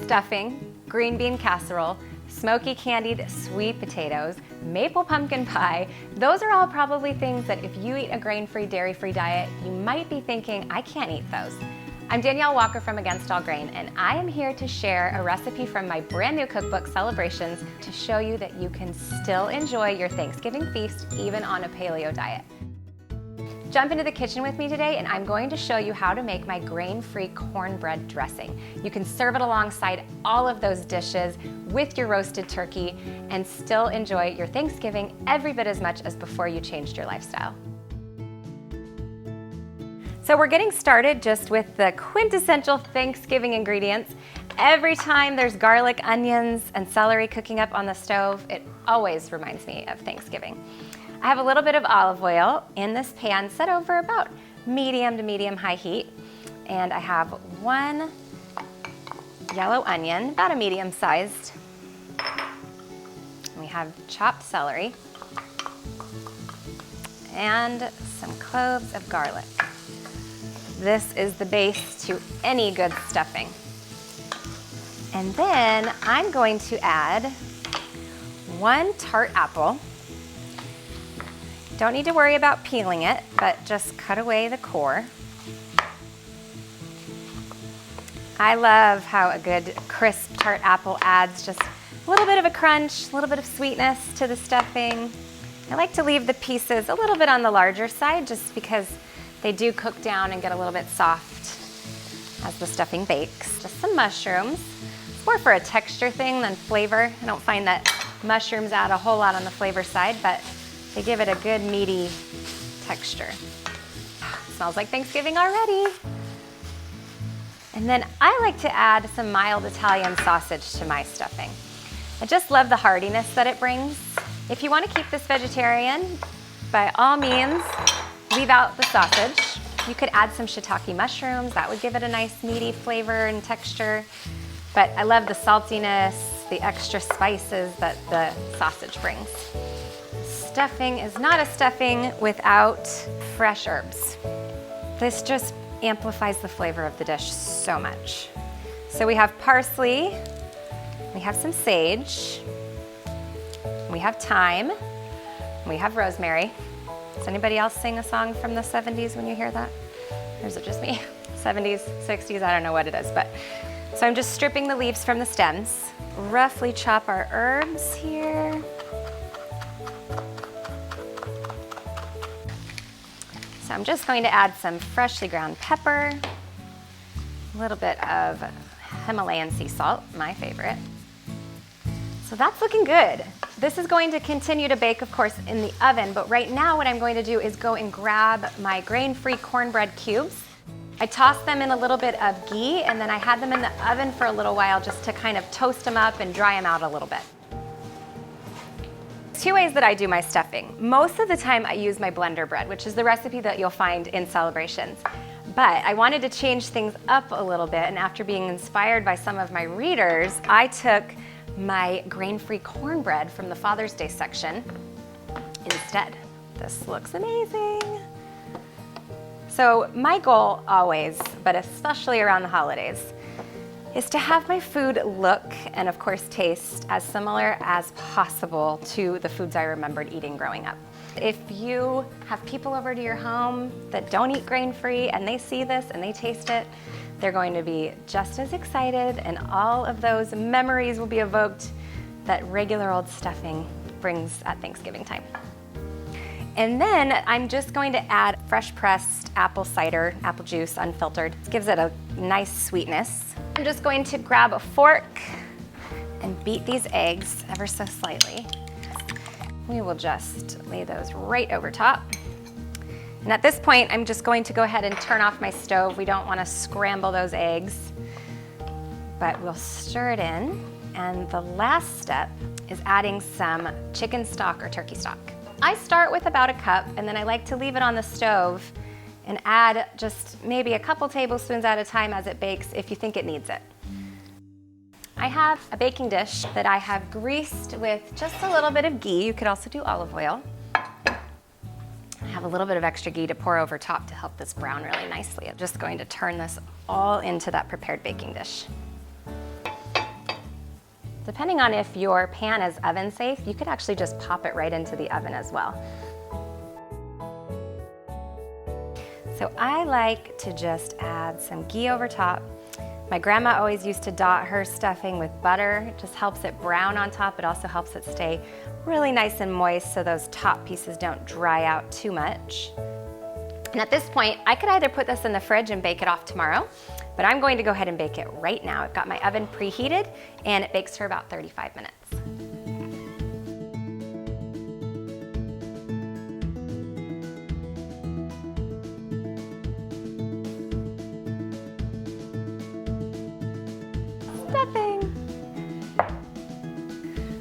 stuffing, green bean casserole, smoky candied sweet potatoes, maple pumpkin pie. Those are all probably things that if you eat a grain-free, dairy-free diet, you might be thinking, I can't eat those. I'm Danielle Walker from Against All Grain, and I am here to share a recipe from my brand new cookbook, Celebrations, to show you that you can still enjoy your Thanksgiving feast even on a paleo diet. Jump into the kitchen with me today and I'm going to show you how to make my grain-free cornbread dressing. You can serve it alongside all of those dishes with your roasted turkey and still enjoy your Thanksgiving every bit as much as before you changed your lifestyle. So we're getting started just with the quintessential Thanksgiving ingredients. Every time there's garlic, onions, and celery cooking up on the stove, it always reminds me of Thanksgiving. I have a little bit of olive oil in this pan set over about medium to medium-high heat. And I have one yellow onion, about a medium-sized. We have chopped celery and some cloves of garlic. This is the base to any good stuffing. And then I'm going to add one tart apple. Don't need to worry about peeling it, but just cut away the core. I love how a good crisp tart apple adds just a little bit of a crunch, a little bit of sweetness to the stuffing. I like to leave the pieces a little bit on the larger side just because they do cook down and get a little bit soft as the stuffing bakes. Just some mushrooms. It's more for a texture thing than flavor. I don't find that mushrooms add a whole lot on the flavor side, but they give it a good meaty texture. Smells like Thanksgiving already. And then I like to add some mild Italian sausage to my stuffing. I just love the heartiness that it brings. If you want to keep this vegetarian, by all means, leave out the sausage. You could add some shiitake mushrooms. That would give it a nice meaty flavor and texture. But I love the saltiness, the extra spices that the sausage brings. Stuffing is not a stuffing without fresh herbs. This just amplifies the flavor of the dish so much. So we have parsley, we have some sage, we have thyme, we have rosemary. Does anybody else sing a song from the 70s when you hear that? Or is it just me? 70s, 60s, I don't know what it is, but. So I'm just stripping the leaves from the stems. Roughly chop our herbs here. So I'm just going to add some freshly ground pepper, a little bit of Himalayan sea salt, my favorite. So that's looking good. This is going to continue to bake, of course, in the oven, but right now what I'm going to do is go and grab my grain-free cornbread cubes. I tossed them in a little bit of ghee and then I had them in the oven for a little while just to kind of toast them up and dry them out a little bit. Two ways that I do my stuffing. Most of the time I use my blender bread, which is the recipe that you'll find in Celebrations. But I wanted to change things up a little bit, and after being inspired by some of my readers, I took my grain-free cornbread from the Father's Day section instead. This looks amazing. So my goal always, but especially around the holidays, is to have my food look and of course taste as similar as possible to the foods I remembered eating growing up. If you have people over to your home that don't eat grain-free and they see this and they taste it, they're going to be just as excited and all of those memories will be evoked that regular old stuffing brings at Thanksgiving time. And then I'm just going to add fresh pressed apple cider, apple juice, unfiltered. It gives it a nice sweetness. I'm just going to grab a fork and beat these eggs ever so slightly. We will just lay those right over top. And at this point, I'm just going to go ahead and turn off my stove. We don't want to scramble those eggs, but we'll stir it in. And the last step is adding some chicken stock or turkey stock. I start with about a cup, and then I like to leave it on the stove and add just maybe a couple tablespoons at a time as it bakes if you think it needs it. I have a baking dish that I have greased with just a little bit of ghee. You could also do olive oil. I have a little bit of extra ghee to pour over top to help this brown really nicely. I'm just going to turn this all into that prepared baking dish. Depending on if your pan is oven safe, you could actually just pop it right into the oven as well. So I like to just add some ghee over top. My grandma always used to dot her stuffing with butter. It just helps it brown on top. It also helps it stay really nice and moist so those top pieces don't dry out too much. And at this point, I could either put this in the fridge and bake it off tomorrow, but I'm going to go ahead and bake it right now. I've got my oven preheated and it bakes for about 35 minutes. Stuffing.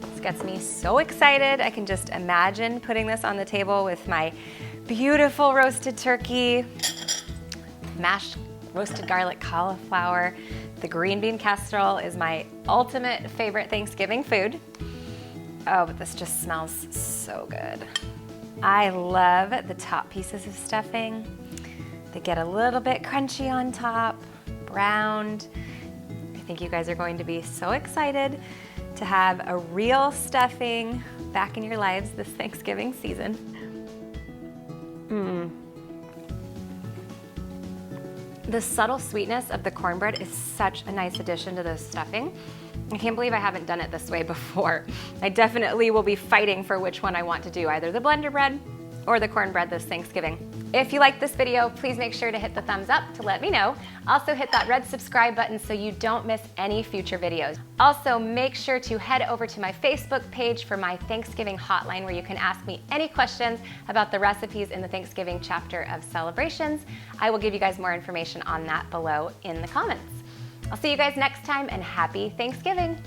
This gets me so excited. I can just imagine putting this on the table with my beautiful roasted turkey, mashed roasted garlic cauliflower. The green bean casserole is my ultimate favorite Thanksgiving food. Oh, but this just smells so good. I love the top pieces of stuffing. They get a little bit crunchy on top, browned. I think you guys are going to be so excited to have a real stuffing back in your lives this Thanksgiving season. The subtle sweetness of the cornbread is such a nice addition to the stuffing. I can't believe I haven't done it this way before. I definitely will be fighting for which one I want to do, either the blender bread or the cornbread this Thanksgiving. If you like this video, please make sure to hit the thumbs up to let me know. Also hit that red subscribe button so you don't miss any future videos. Also make sure to head over to my Facebook page for my Thanksgiving hotline where you can ask me any questions about the recipes in the Thanksgiving chapter of Celebrations. I will give you guys more information on that below in the comments. I'll see you guys next time and happy Thanksgiving.